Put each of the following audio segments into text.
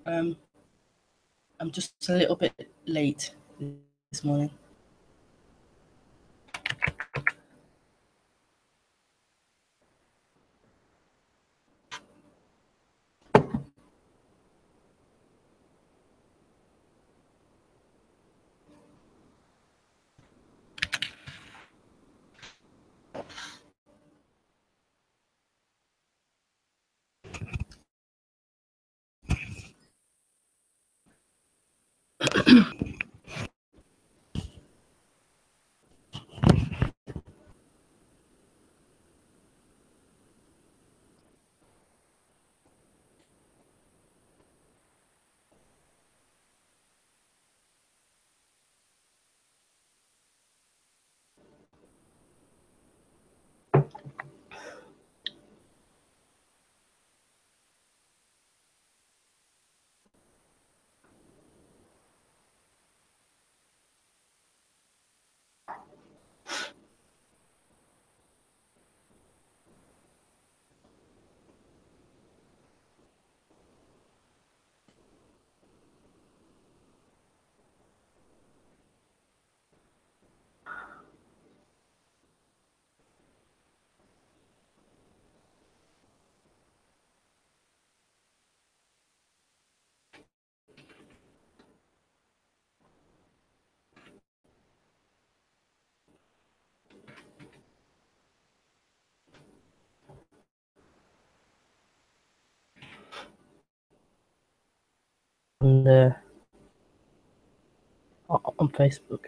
I'm just a little bit late this morning. On Facebook.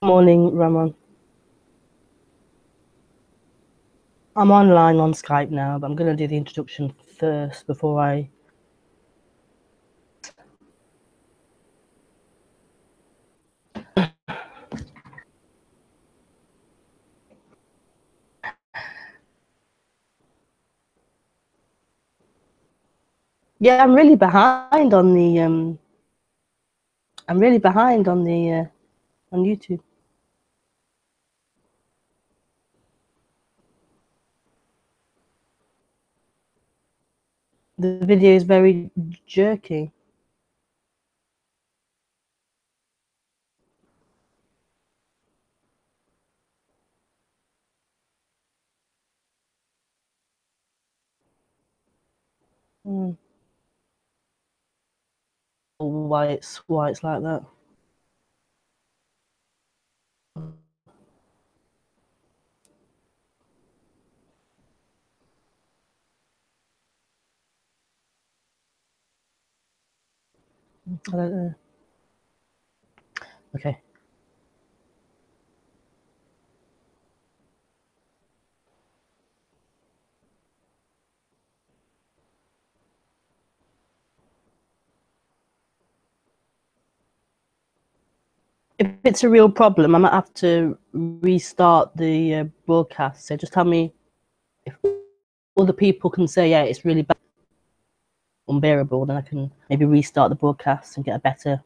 Morning, Ramon. I'm online on Skype now, but I'm going to do the introduction first before I... Yeah, I'm really behind on the... I'm really behind on the... on YouTube. The video is very jerky. Why it's like that. I don't know. Okay. If it's a real problem, I might have to restart the broadcast. So just tell me if other people can say, yeah, it's really bad, unbearable, then I can maybe restart the broadcast and get a better...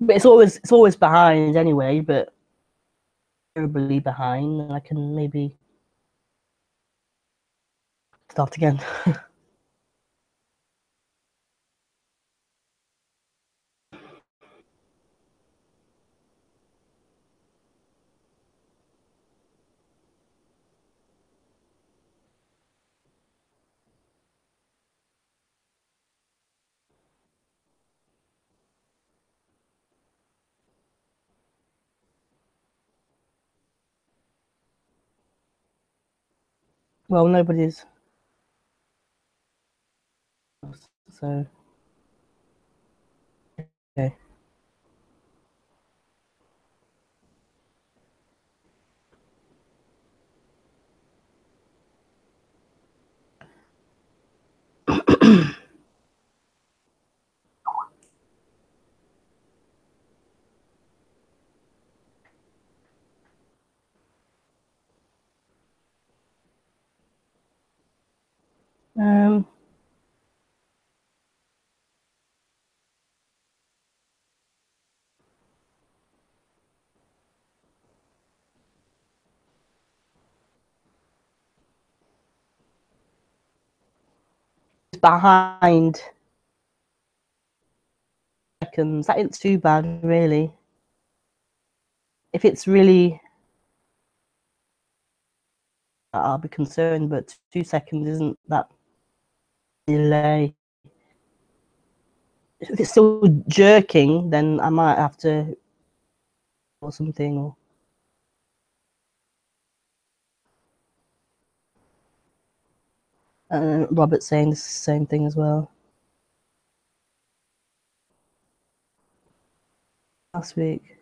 But it's always behind anyway, but terribly behind, and I can maybe start again. Well, nobody's. So. Okay. Um. Behind seconds. That isn't too bad, really. If it's really, I'll be concerned. But 2 seconds isn't that delay. If it's still jerking, then I might have to or something. Or Robert's saying the same thing as well. Last week.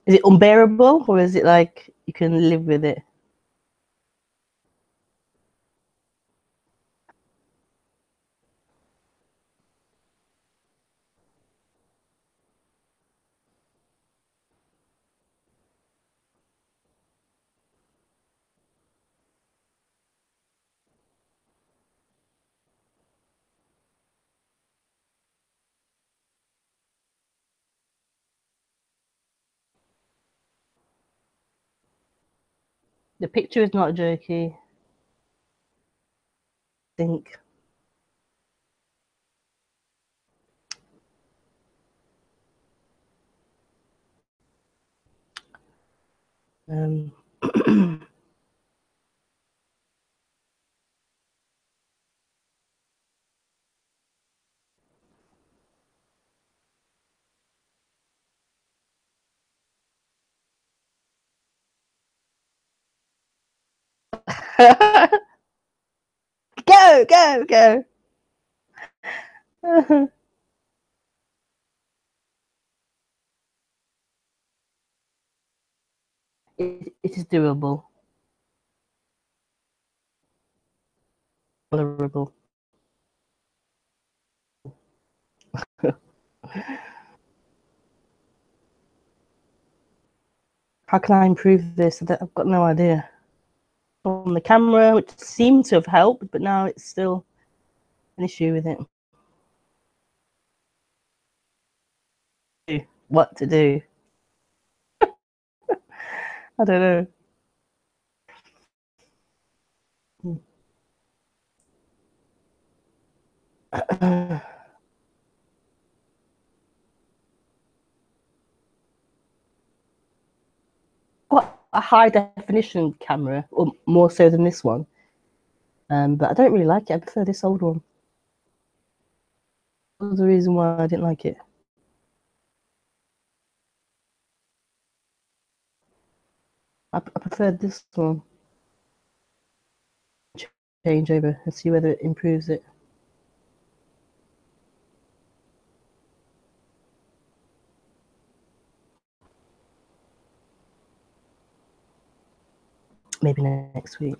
Is it unbearable, or is it like you can live with it? The picture is not jerky. I think. Go, go, go. It is doable. Tolerable. How can I improve this? I've got no idea. On the camera, which seemed to have helped, but now it's still an issue with it. What to do? I don't know. Got a high definition camera, or more so than this one. But I don't really like it. I prefer this old one. What was the reason why I didn't like it? I preferred this one. Change over and see whether it improves it. Maybe next week.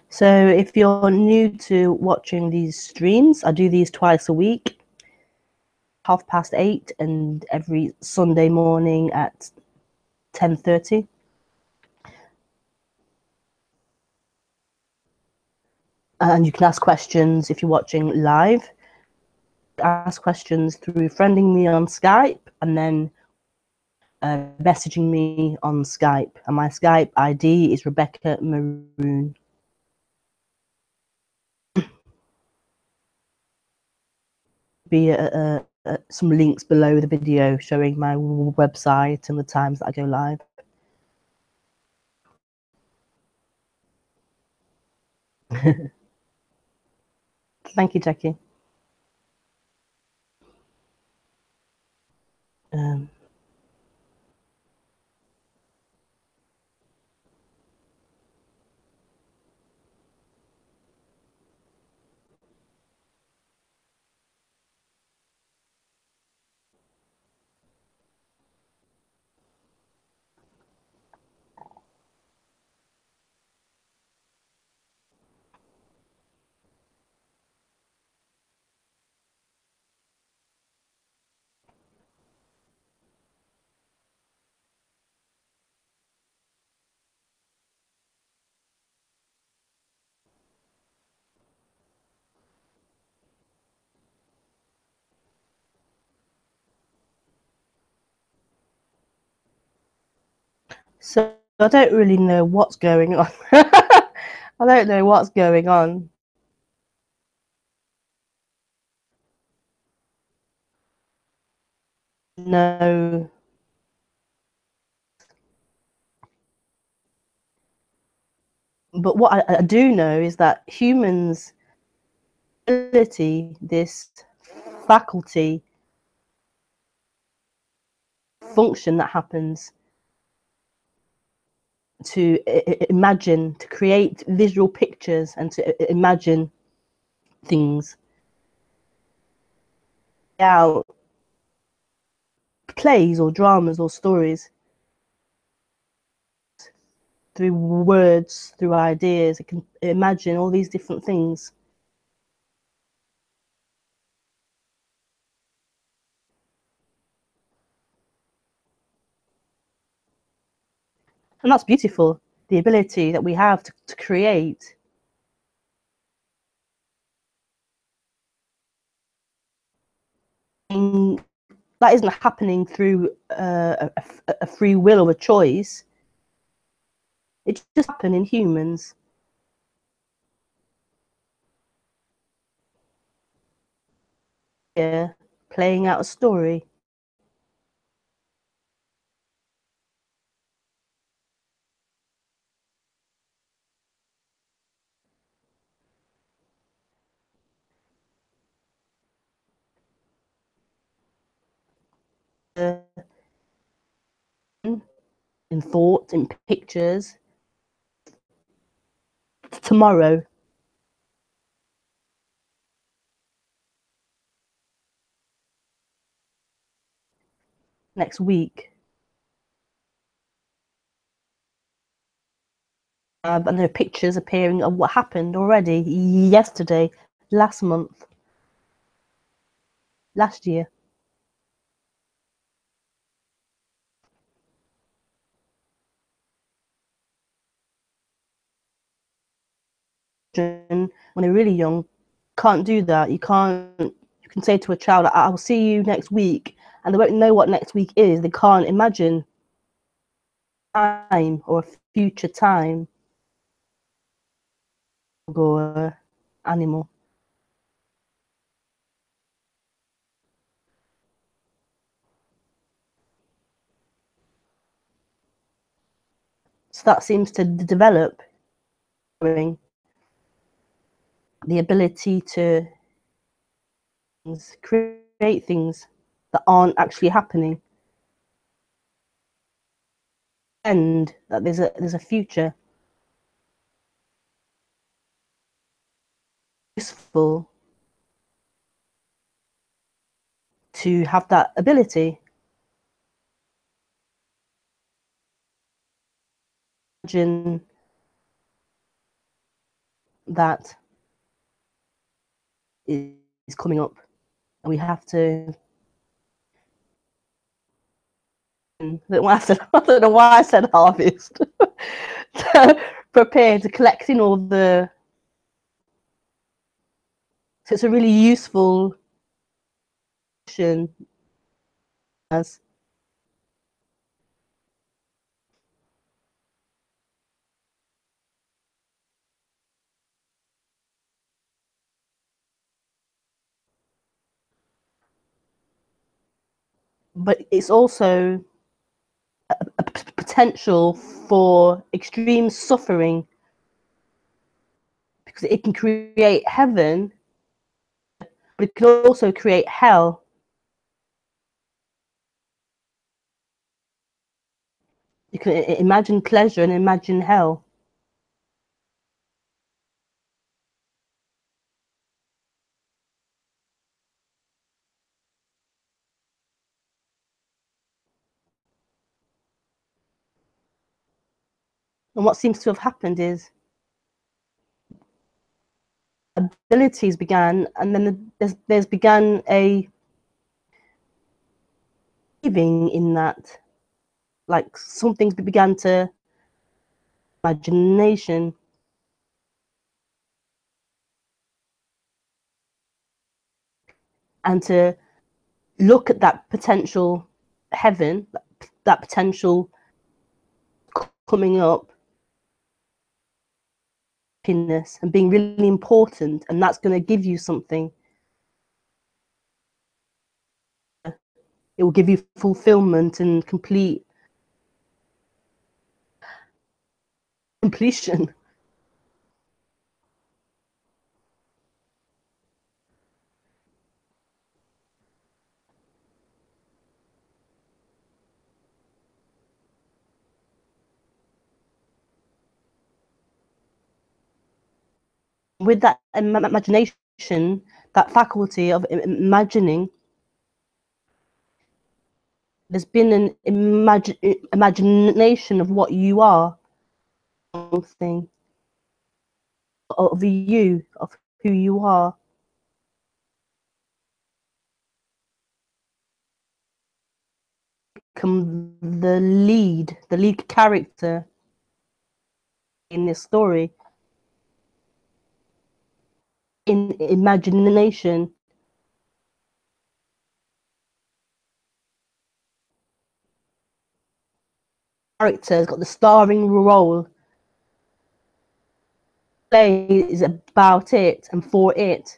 So if you're new to watching these streams, I do these twice a week, 8:30, and every Sunday morning at 10:30. And you can ask questions if you're watching live. Ask questions through friending me on Skype and then messaging me on Skype. And my Skype ID is Rebekah Maroon. Be some links below the video showing my website and the times that I go live. Thank you, Jackie. So I don't really know what's going on. I don't know what's going on. No. But what I do know is that humans' ability, this faculty, function that happens to imagine, to create visual pictures and to imagine things out plays or dramas or stories through words, through ideas. It can imagine all these different things. And that's beautiful, the ability that we have to create. And that isn't happening through a free will or a choice. It just happens in humans. Here, playing out a story. In thought, in pictures. Tomorrow. Next week. And there are pictures appearing of what happened already yesterday, last month, last year. When they're really young, can't do that. You can say to a child, I will see you next week, and they won't know what next week is. They can't imagine time or a future time or animal. So that seems to develop the ability to create things that aren't actually happening, and that there's a future. Useful to have that ability. Imagine that is coming up, and we have to I don't know why I said harvest. To prepare to collecting all the. So it's a really useful as but it's also a potential for extreme suffering because it can create heaven, but it can also create hell. You can imagine pleasure and imagine hell. And what seems to have happened is abilities began, and then there's began a believing in that, like some things began to imagination and to look at that potential heaven, that potential coming up, happiness, and being really important, and that's going to give you something. It will give you fulfillment and completion. With that imagination, that faculty of imagining, there's been an imagination of what you are, something of you, of who you are. Become the lead character in this story. In imagination, character's got the starring role. Play is about it and for it,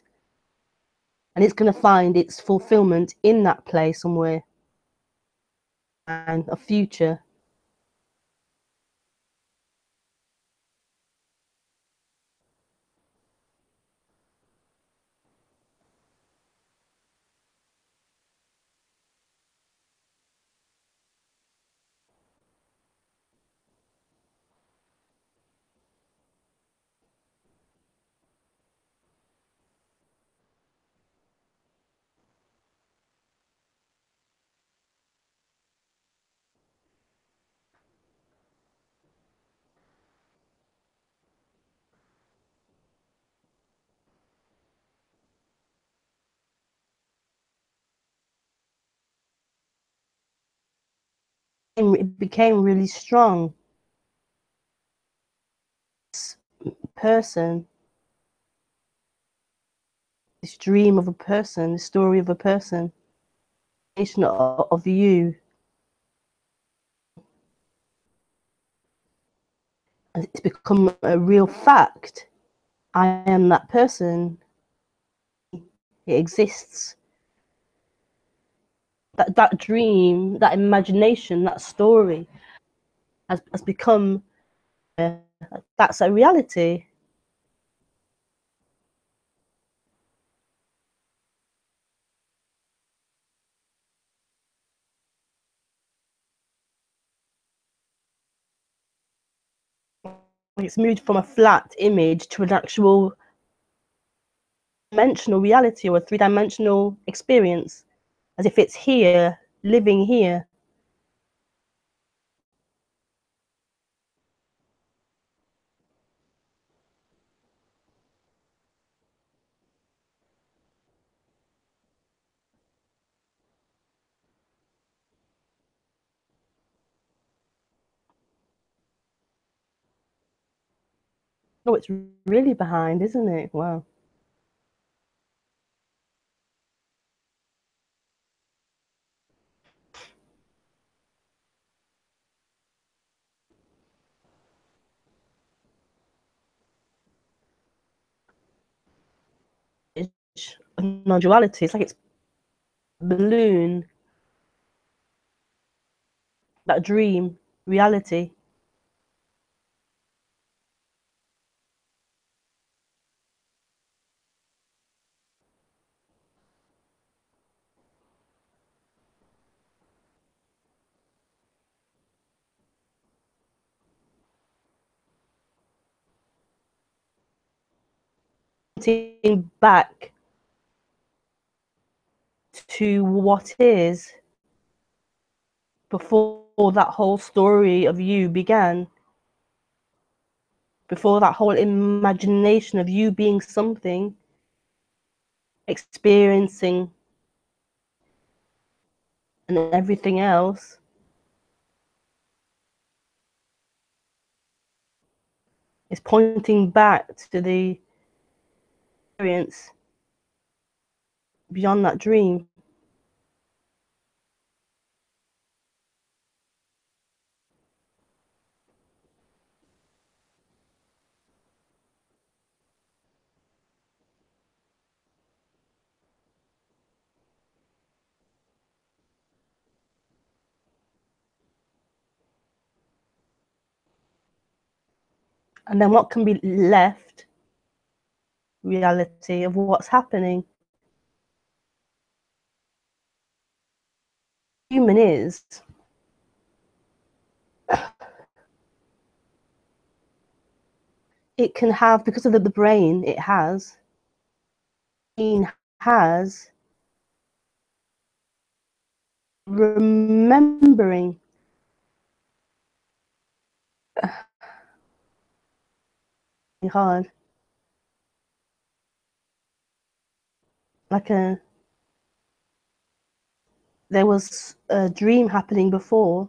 and it's going to find its fulfillment in that play somewhere and a future. It became really strong. This person, this dream of a person, the story of a person, of you. And it's become a real fact. I am that person. It exists. That dream, that imagination, that story has become that's a reality. It's moved from a flat image to an actual dimensional reality or a three-dimensional experience, as if it's here, living here. Oh, it's really behind, isn't it? Wow. Non-duality. It's like it's balloon, that dream, reality. Back to what is before that whole story of you began, before that whole imagination of you being something, experiencing, and everything else. It's pointing back to the experience beyond that dream. And then what can be left? Reality of what's happening. Human is it can have, because of the brain it has remembering. Hard, like there was a dream happening before,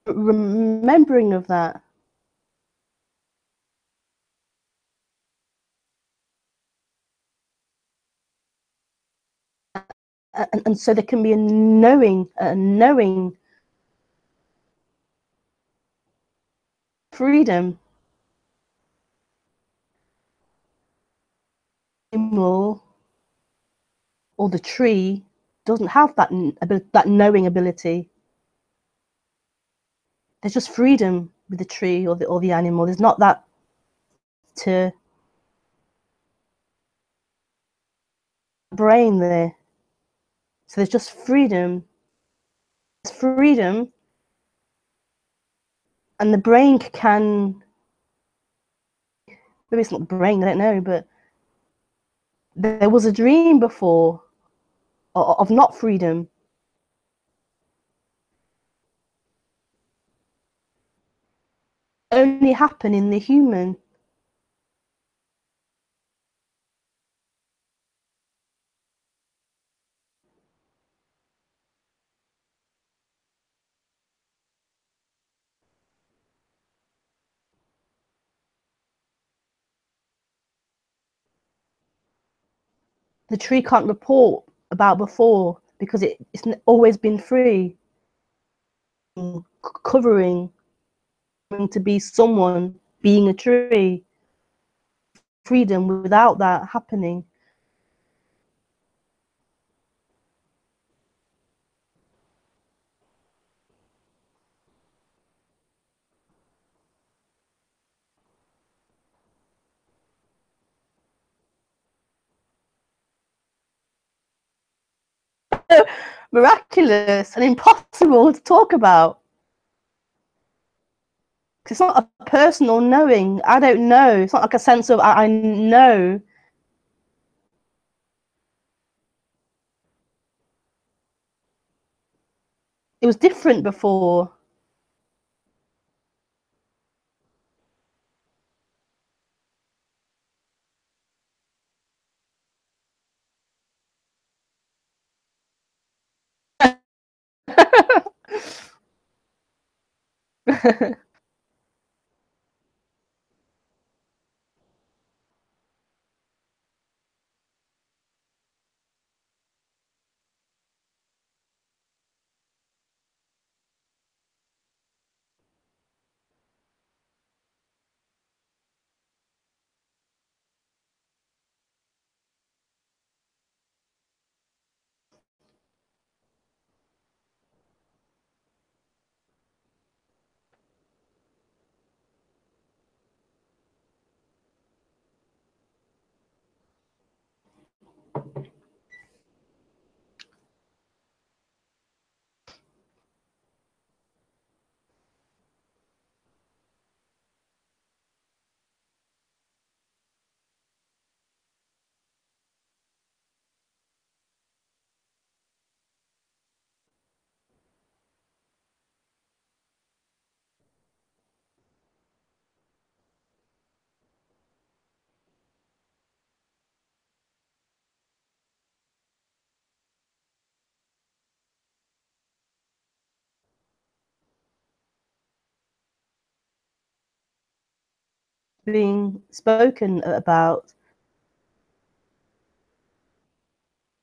remembering of that. And so there can be a knowing freedom. Animal or the tree doesn't have that knowing ability. There's just freedom with the tree or the animal. There's not that to brain there. So there's just freedom. There's freedom, and the brain can. Maybe it's not the brain. I don't know, but there was a dream before of not freedom. Only happen in the human. The tree can't report about before because it's always been free, covering to be someone, being a tree. Freedom without that happening. Miraculous and impossible to talk about. It's not a personal knowing. I don't know. It's not like a sense of I know. It was different before. Being spoken about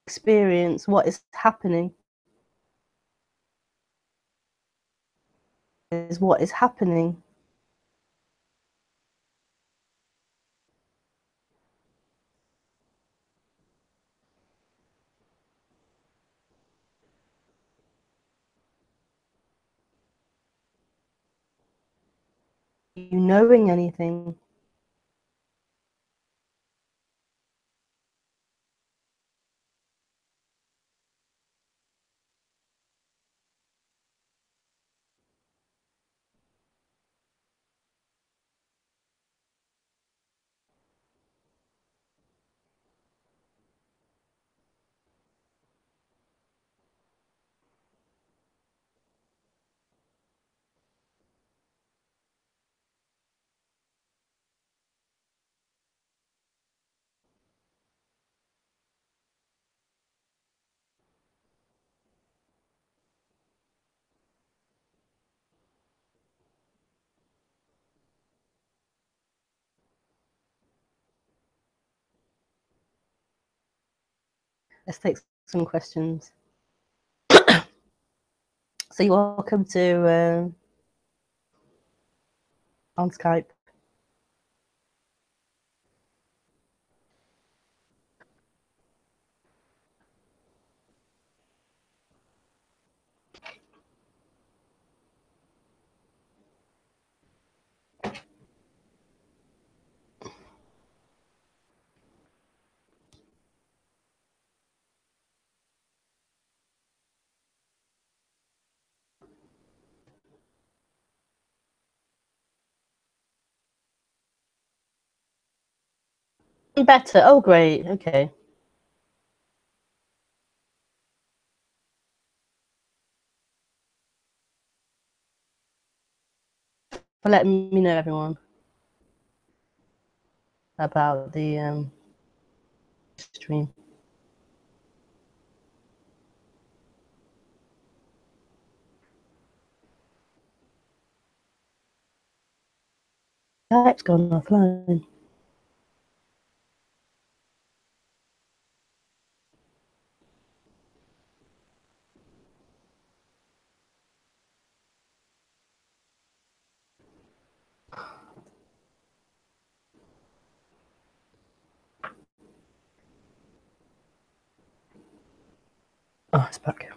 experience, what is happening is what is happening. You knowing anything. Let's take some questions. So you're welcome to on Skype. Better. Oh, great. Okay. For letting me know, everyone, about the stream. Skype's gone offline. Oh, it's back.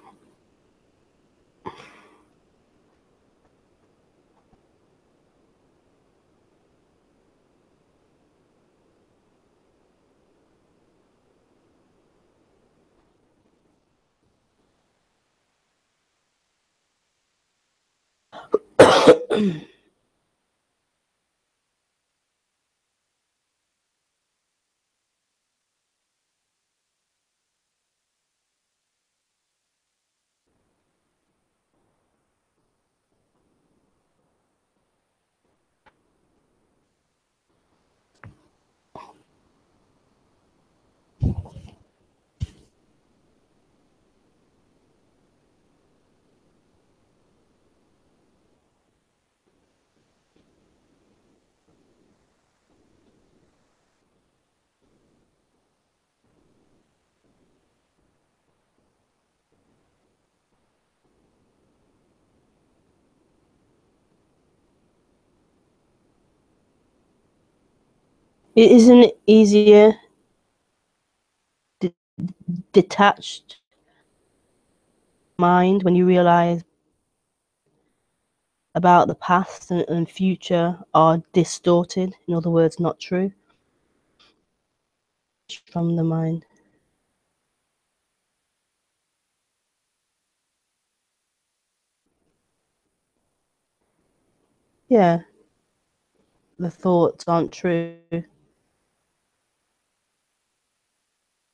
Isn't it easier detached mind when you realize about the past and future are distorted, in other words, not true, from the mind? Yeah, the thoughts aren't true.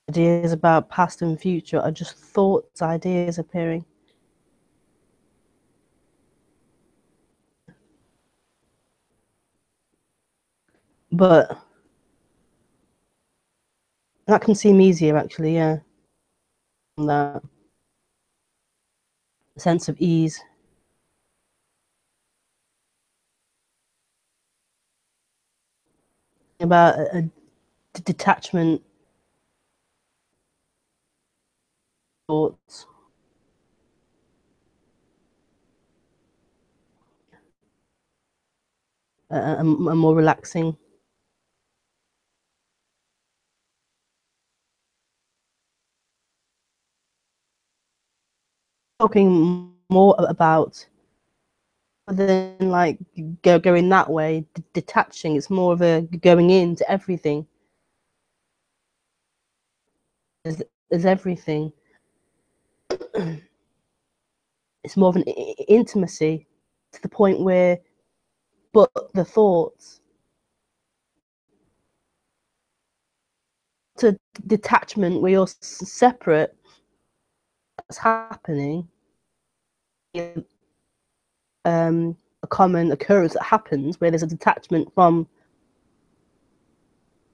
Ideas about past and future are just thoughts, ideas appearing. But that can seem easier, actually, yeah. That sense of ease. About a detachment thoughts, a more relaxing. Talking more about than like going that way, detaching. It's more of a going into everything. There's everything. It's more of an intimacy to the point where, but the thoughts to detachment where you're separate. That's happening. A common occurrence that happens where there's a detachment from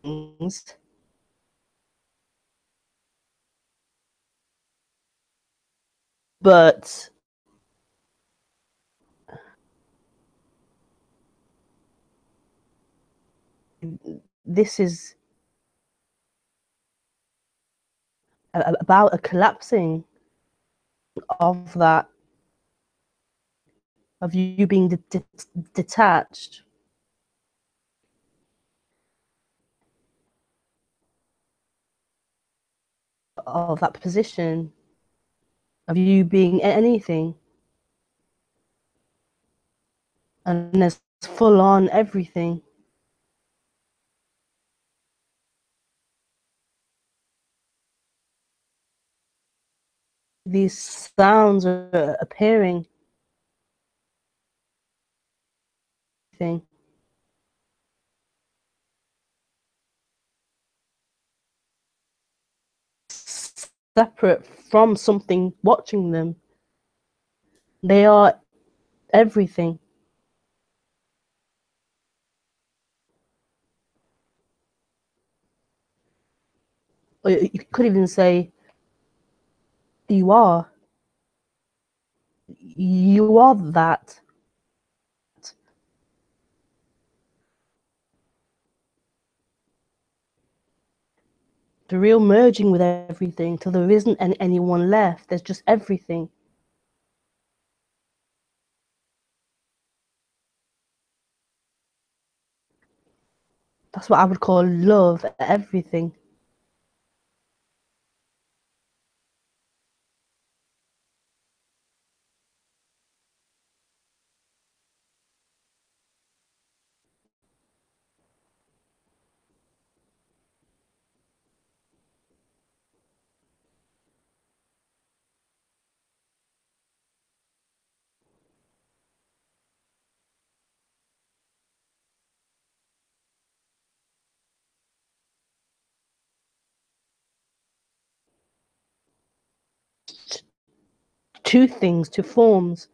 things, but this is about a collapsing of that, of you being detached of that position, of you being anything, and there's full on everything. These sounds are appearing. Thing. Separate from something watching them. They are everything. Or you could even say, you are. You are that. The real merging with everything till there isn't anyone left. There's just everything. That's what I would call love, everything. Two things, two forms.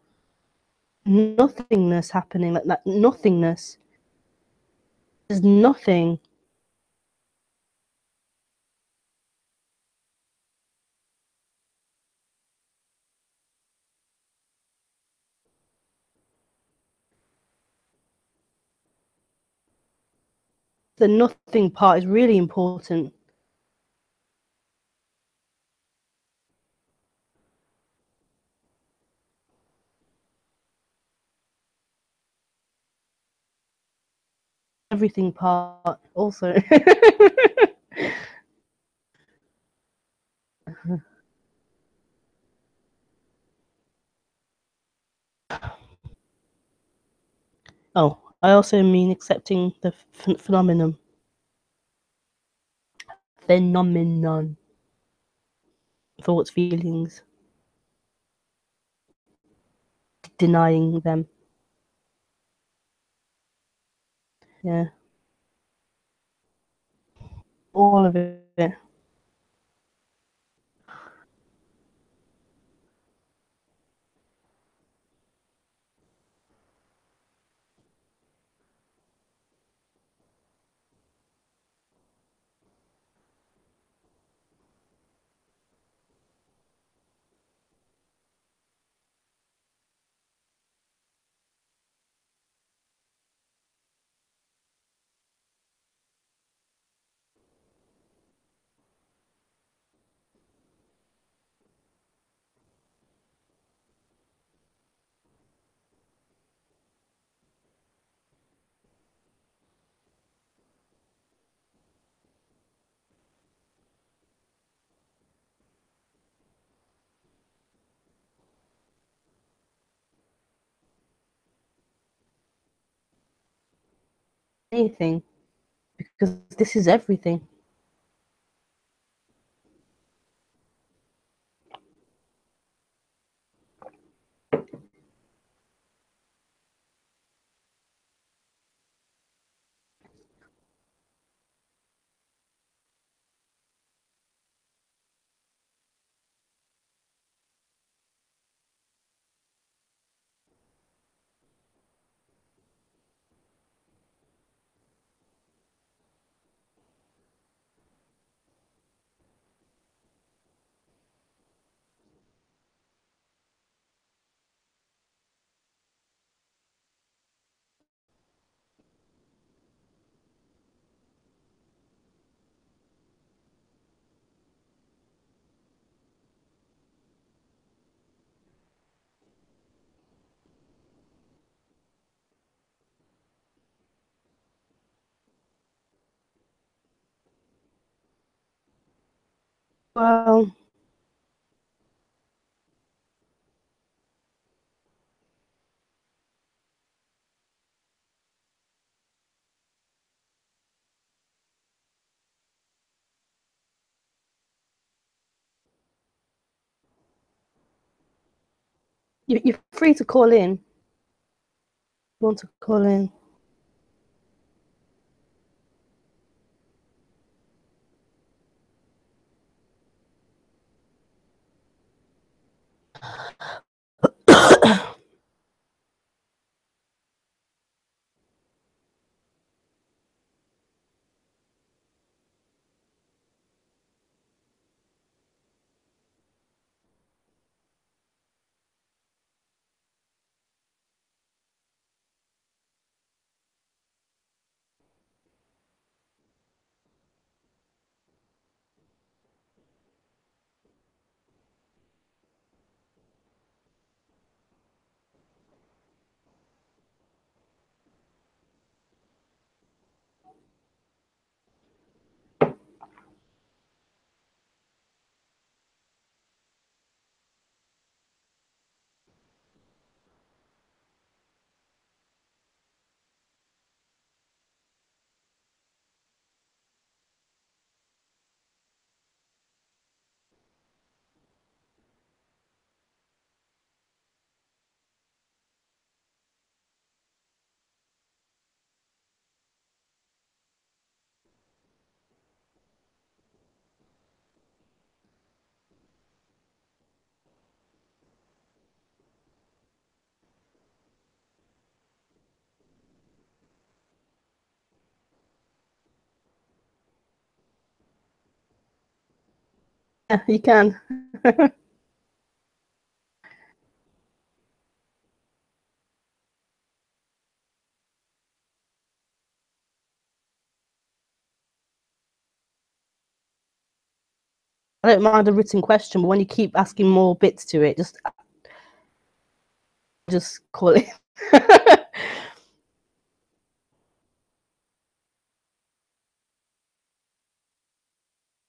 Nothingness happening, like that. Nothingness. There's nothing. The nothing part is really important. everything part also. Oh, I also mean accepting the phenomenon. Phenomenon. Thoughts, feelings, denying them. Yeah. All of it. Anything. Because this is everything. Well, you're free to call in. You want to call in? Yeah, you can. I don't mind a written question, but when you keep asking more bits to it, just call it.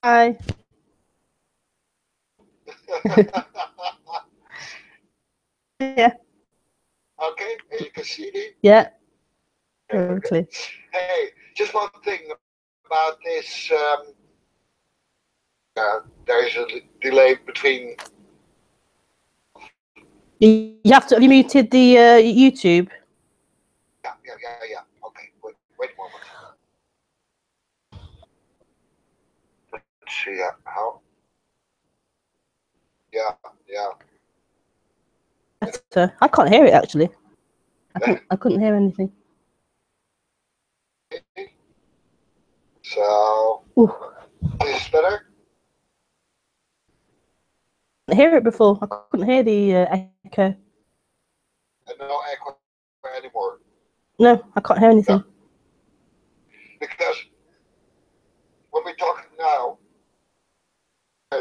Hi. Yeah. Okay, you can see me? Yeah. Okay. Hey, just one thing about this. There is a delay between. You have to. Have you muted the YouTube? Yeah. Okay, wait a moment. Let's see how. Yeah. I can't hear it actually. I couldn't hear anything. So, Ooh. is this better? I hear it before. I couldn't hear the echo. And no echo anymore. No, I can't hear anything. No. Because when we talk now,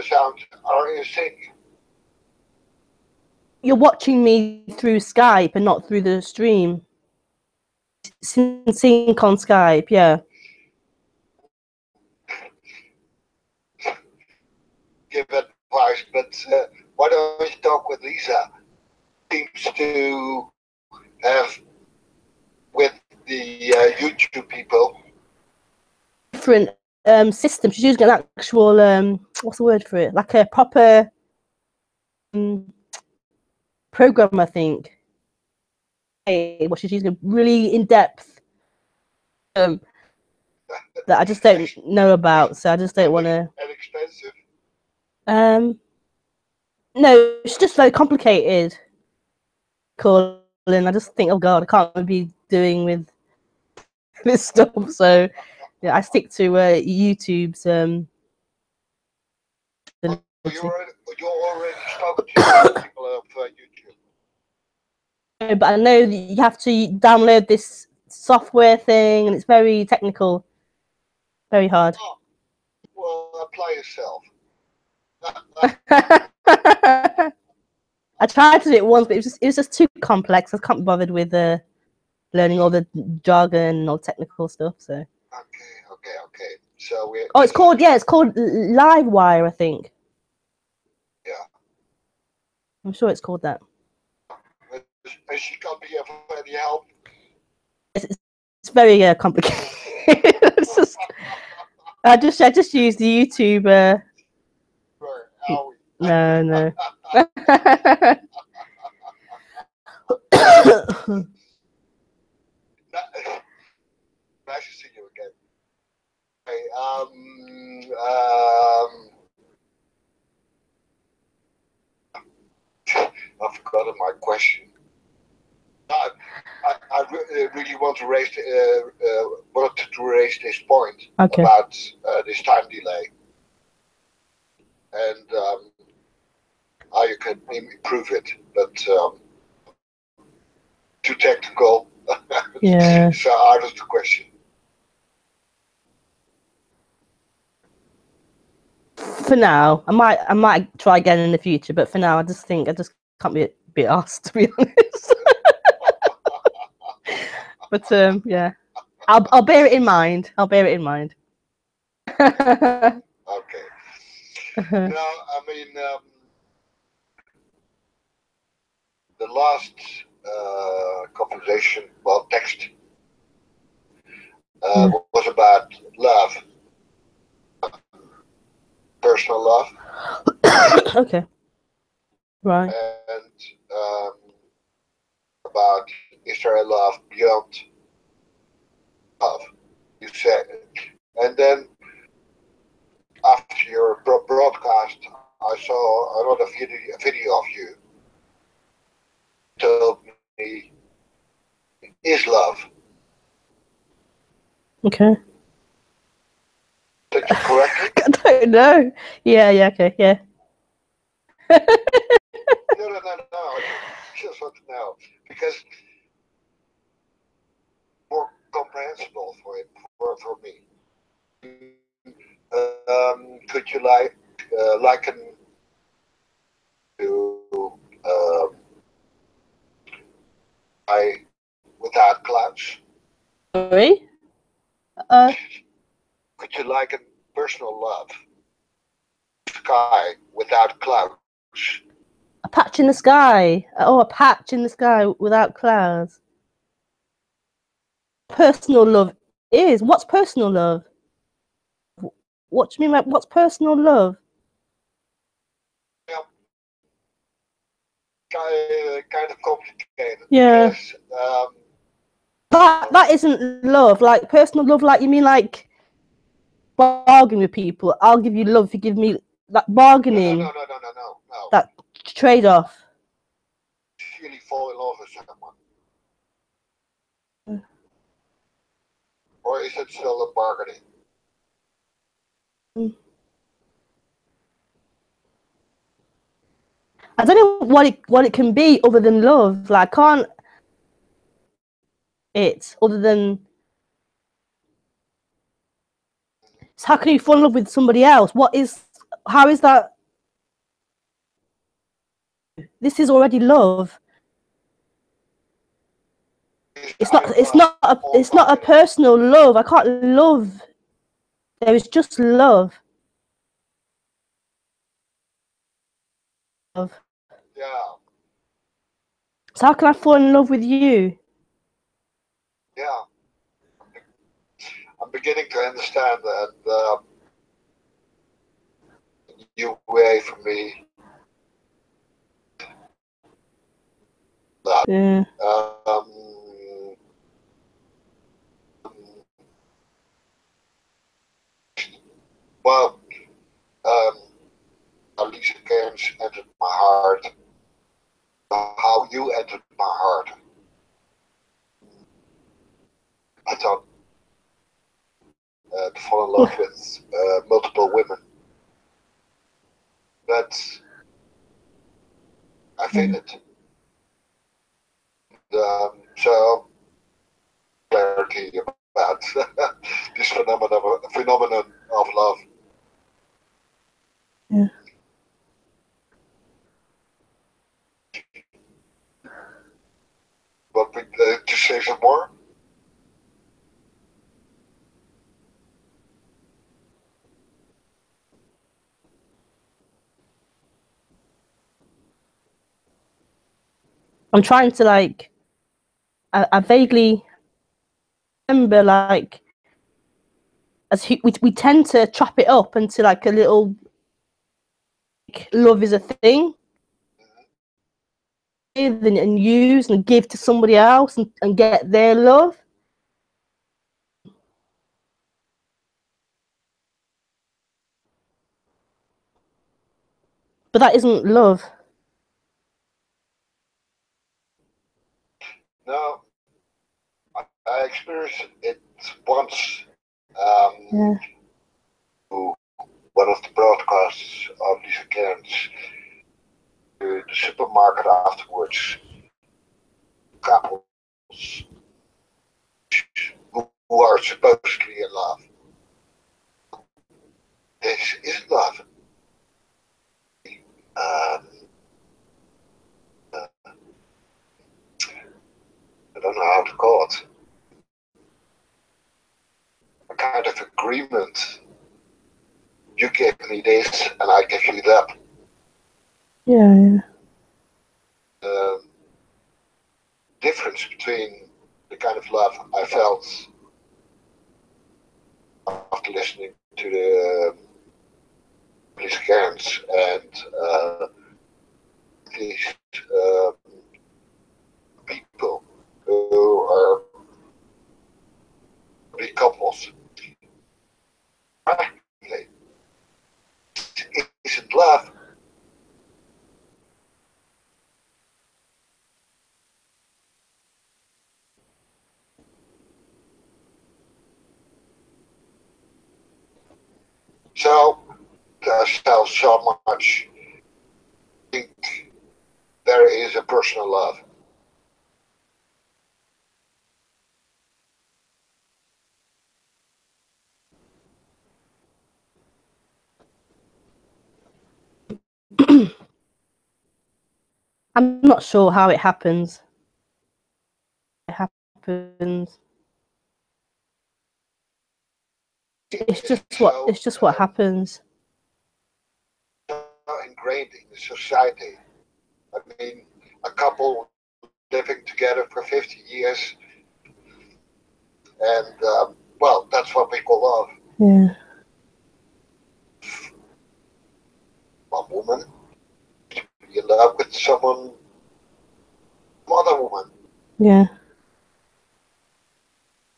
sounds are in sync. You're watching me through Skype and not through the stream. Sync on Skype, yeah. Give advice, but why don't you talk with Lisa? Seems to have with the YouTube people Different system. She's using an actual what's the word for it? Like a proper program, I think. What she's using really in depth that I just don't know about, so I just don't want to. And expensive. No, it's just very complicated. Calling, I just think, oh god, I can't be doing with this stuff. So yeah, I stick to YouTube's. You already spoke to people of YouTube. But I know that you have to download this software thing, and it's very technical, very hard. Oh, well, apply yourself. I tried to do it once, but it was just too complex. I can't be bothered with learning all the jargon and all technical stuff. So. Okay. So we. Oh, it's called Livewire, I think. Yeah. I'm sure it's called that. And she can't be of any help. It's very complicated. It's just, I just use the YouTube. No. Nice to see you again. Okay, I've forgotten my question. I really want to raise wanted to raise this point about this time delay and how you can improve it, but too technical. Yeah. So out of the question. For now, I might try again in the future, but for now, I just think I just can't be asked, to be honest. But yeah, I'll bear it in mind. Okay. No, I mean the last conversation, well, text was about love, personal love. Okay. Right. And about is there a love beyond love? You said, and then after your broadcast, I saw another video of you. Told me, is love? Okay. Did you correctly? I don't know. Yeah. Okay. Yeah. No. Just want to know because more comprehensible for me. Could you liken to I without clouds? Sorry. Could you liken personal love sky without clouds. A patch in the sky. Oh, a patch in the sky without clouds. Personal love is. What's personal love? What do you mean by what's personal love? Yeah. Kind of complicated. Yeah. Because, that isn't love. Like personal love, like you mean like bargaining with people. I'll give you love if you give me that bargaining. No. That trade-off. Really fall in love with someone. Or is it still a bargaining? I don't know what it can be other than love. Like I can't it other than so how can you fall in love with somebody else? How is that? This is already love. It's not a personal love. I can't love. There is just love. Yeah. So how can I fall in love with you? Yeah. I'm beginning to understand that new way for me. That. Yeah. Well, Alicia Cairns entered my heart. How you entered my heart. I thought to fall in love with multiple women. But I feel it. So clarity about this phenomenon of love. Yeah. But to say some more? I'm trying to like. I vaguely remember like as we tend to chop it up into like a little. Like, love is a thing. And use and give to somebody else and get their love. But that isn't love. No, I experienced it once. Yeah. One of the broadcasts of Lisa Cairns to the supermarket afterwards. Couples who are supposedly in love. This isn't love. I don't know how to call it. A kind of agreement. You give me this and I give you that. Yeah. Difference between the kind of love I felt after listening to the Police Cairns and these people who are big couples. Practically, it isn't love. So there's still so much. I think there is a personal love. I'm not sure how it happens. It happens. It's just what happens. ingrained in the society. I mean, a couple living together for 50 years, and well, that's what we call love. Yeah. One woman, you love with someone, other woman. Yeah.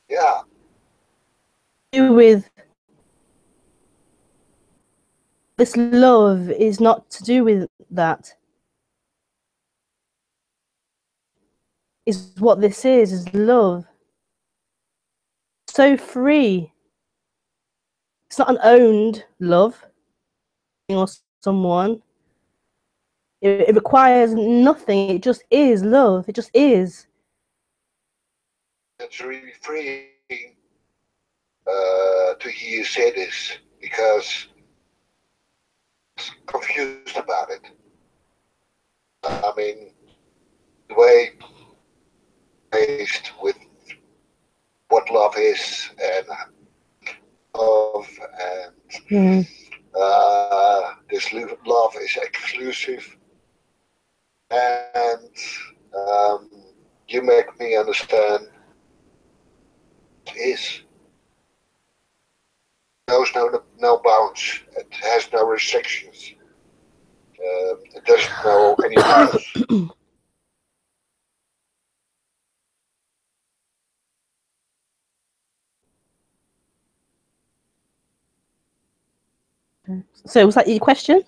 Yeah. With this love is not to do with that. Is what this is love. So free. It's not an owned love or someone. It requires nothing. It just is love. It just is. It's really freeing to hear you say this, because I was confused about it. I mean, the way faced with what love is and love and this love is exclusive, and you make me understand it is. It knows no bounds. It has no restrictions. It doesn't know any rules. So was that your question?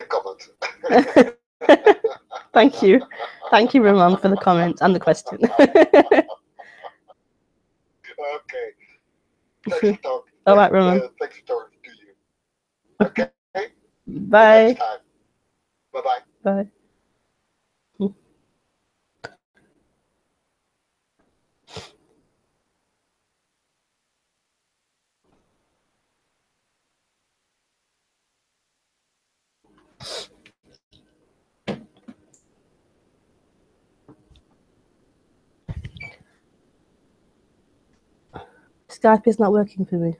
Comment. Thank you. Thank you, Ramon, for the comment and the question. Okay. Thanks for talking. All right, Ramon. Thanks for talking to you. Okay. Bye. Next time. Bye-bye. Bye. Skype is not working for me.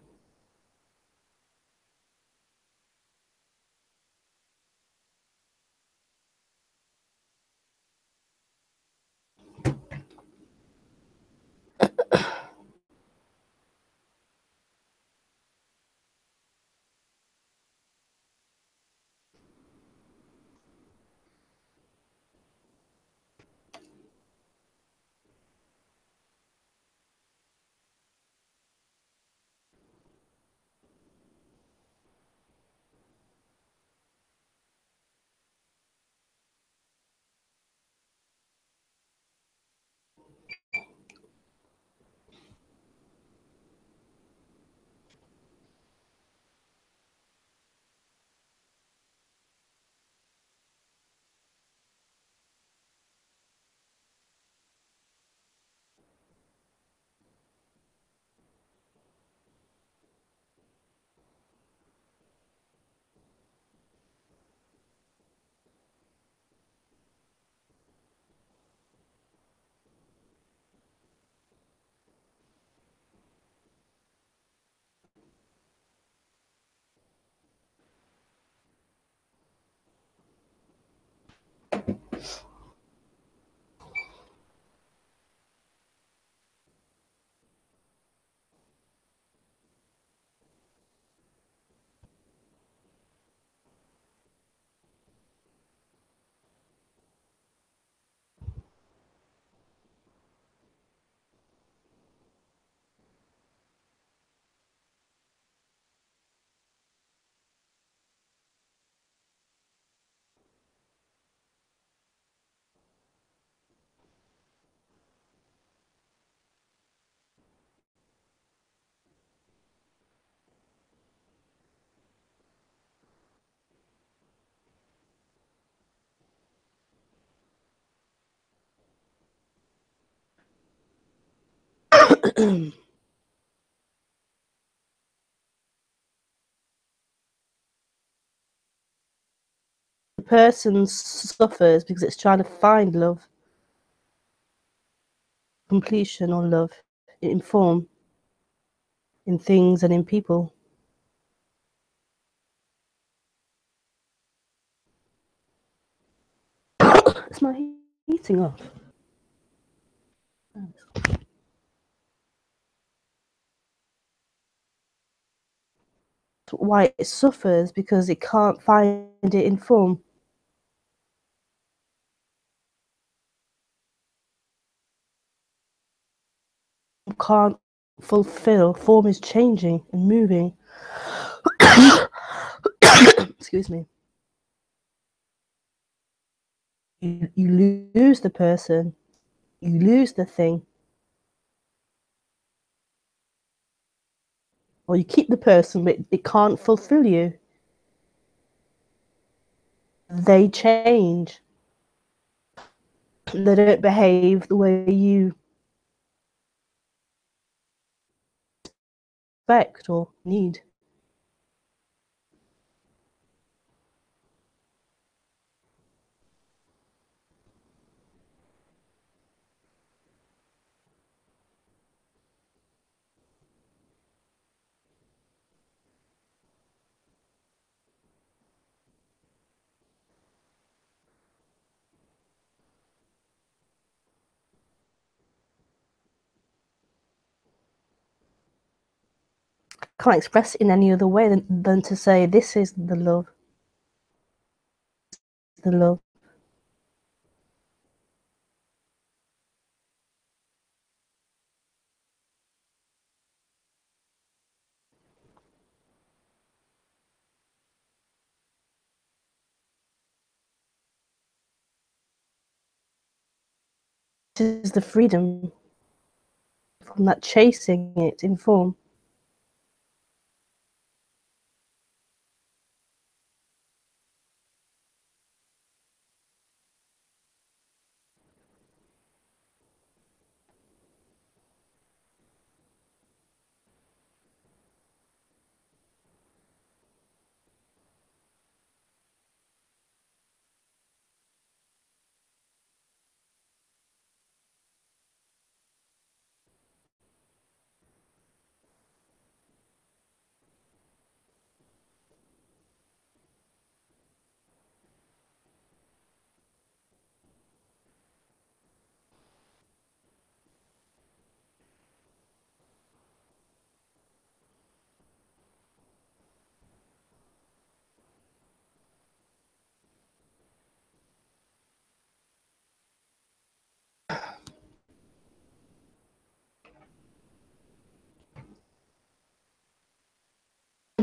The person suffers because it's trying to find love, completion, or love in form, in things, and in people. Is my heating off? Why it suffers, because it can't find it in form. Can't fulfill. Form is changing and moving. Excuse me. You lose the person, you lose the thing, or you keep the person, but it can't fulfill you. They change. They don't behave the way you expect or need. Can't express it in any other way than to say, this is the love. The love. This is the freedom from that chasing it in form.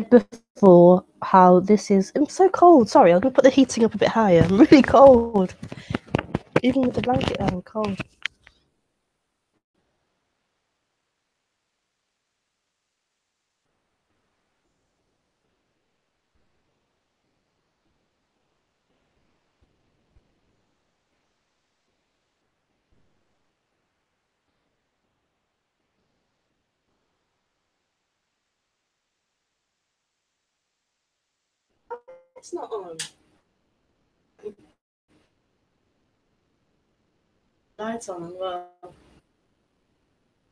Before, how this is, I'm so cold, sorry, I'm going to put the heating up a bit higher. I'm really cold. Even with the blanket on, I'm cold. It's not on. Lights on as well.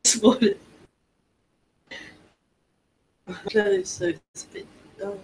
It's close, so it's a bit dark.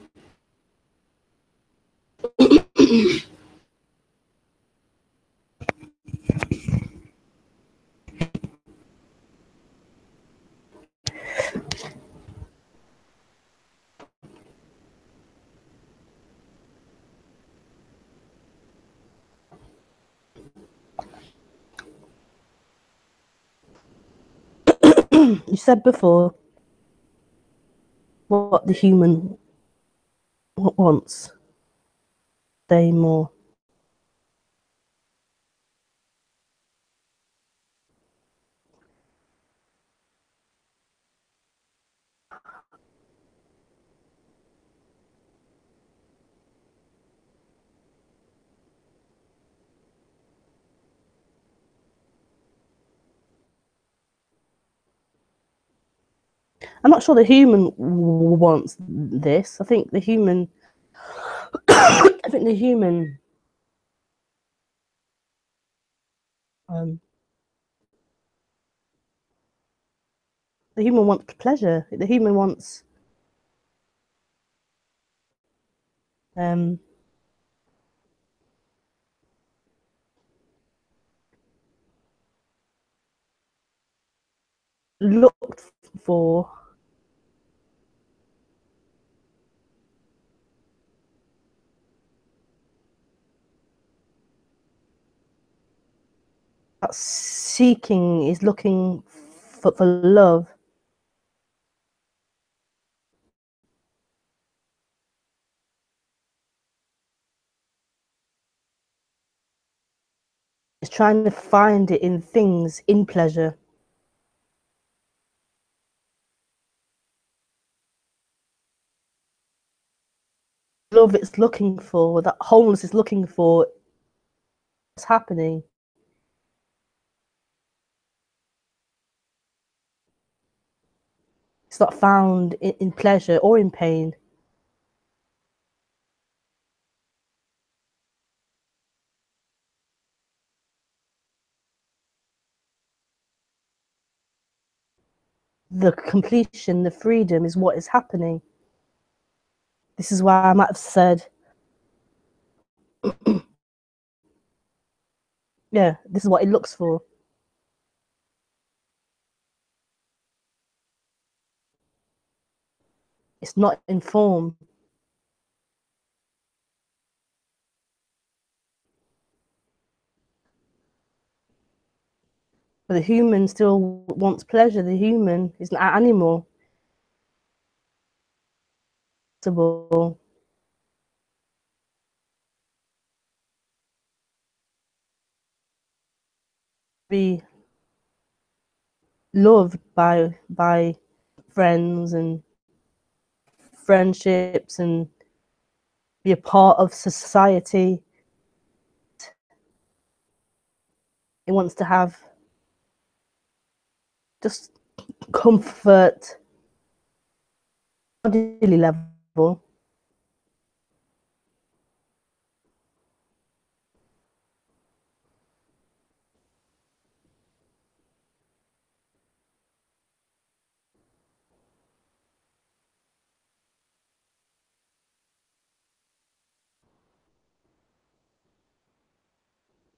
You said before what the human wants. Say more. I'm not sure the human wants this. I think the human the human wants pleasure. The human wants looked for. That seeking is looking for love. It's trying to find it in things, in pleasure. Love it's looking for, that wholeness is looking for, what's happening. It's not found in pleasure or in pain. The completion, the freedom is what is happening. This is why I might have said, yeah, this is what it looks for. It's not in form. But the human still wants pleasure. The human is an animal. Be loved by friends and friendships and be a part of society. It wants to have just comfort, bodily level.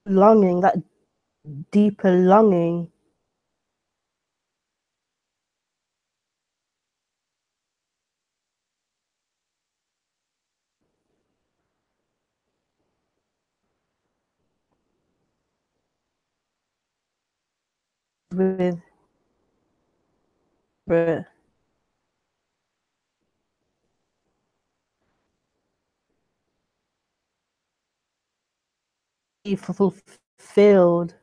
Longing, that deeper longing. With fulfilled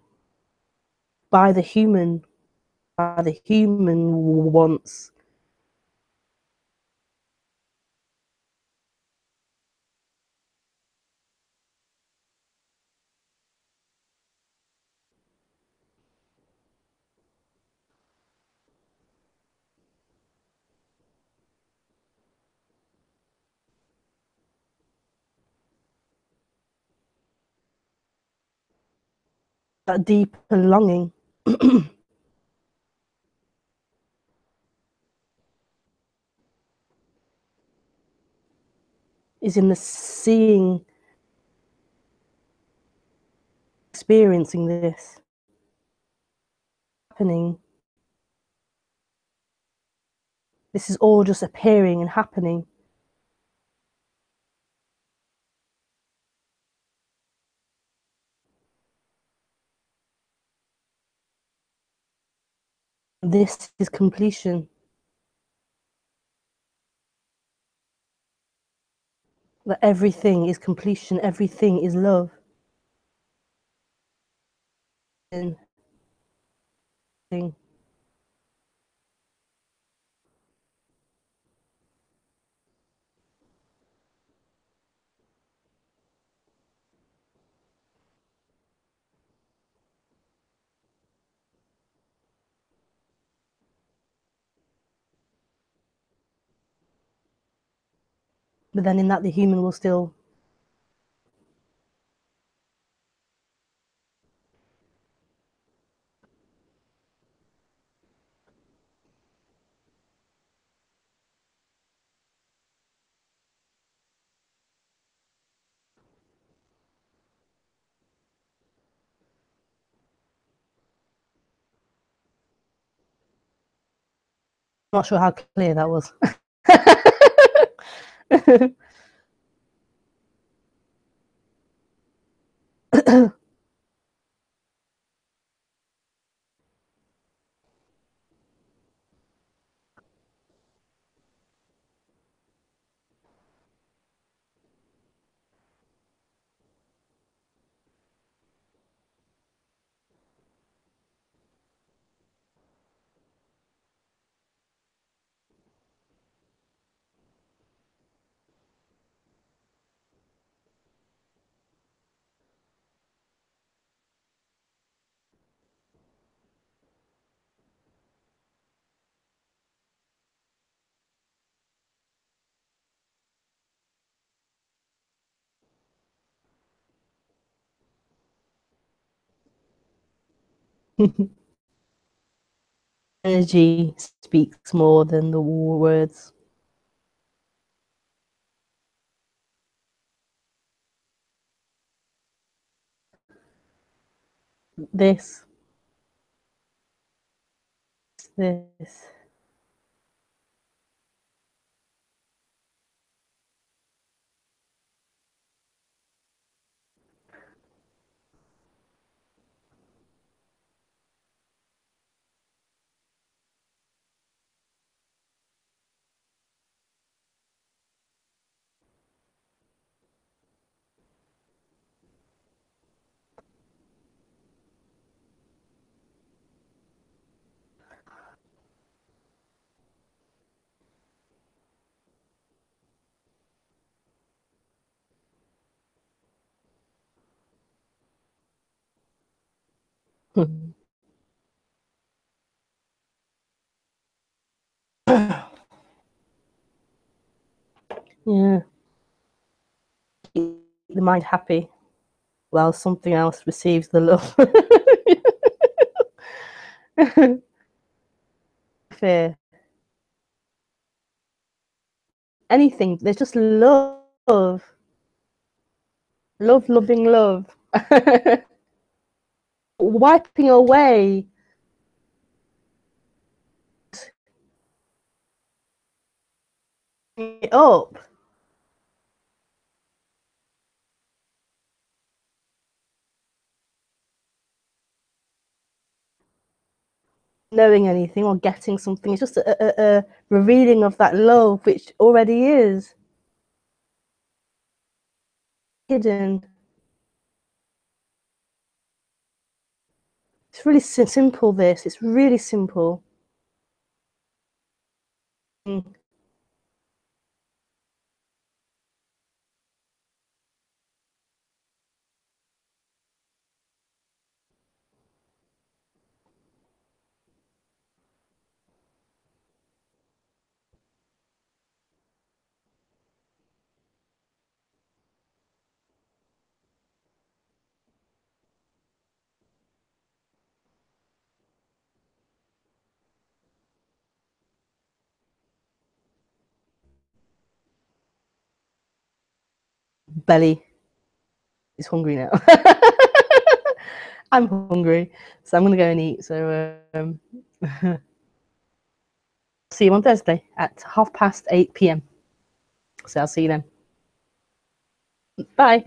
by the human wants. That deeper longing. Is in the seeing, experiencing this happening. This is all just appearing and happening. This is completion. That everything is completion, everything is love. And but then in that the human will still not sure how clear that was. Energy speaks more than the words. This. Yeah. Keep the mind happy while something else receives the love. Fear. Anything. There's just love. Love, loving love. Wiping away it up. Knowing anything or getting something. It's just a revealing of that love, which already is hidden. It's really simple, this. It's really simple. Belly is hungry now. I'm hungry, so I'm going to go and eat. So see you on Thursday at 8:30 p.m. So I'll see you then. Bye.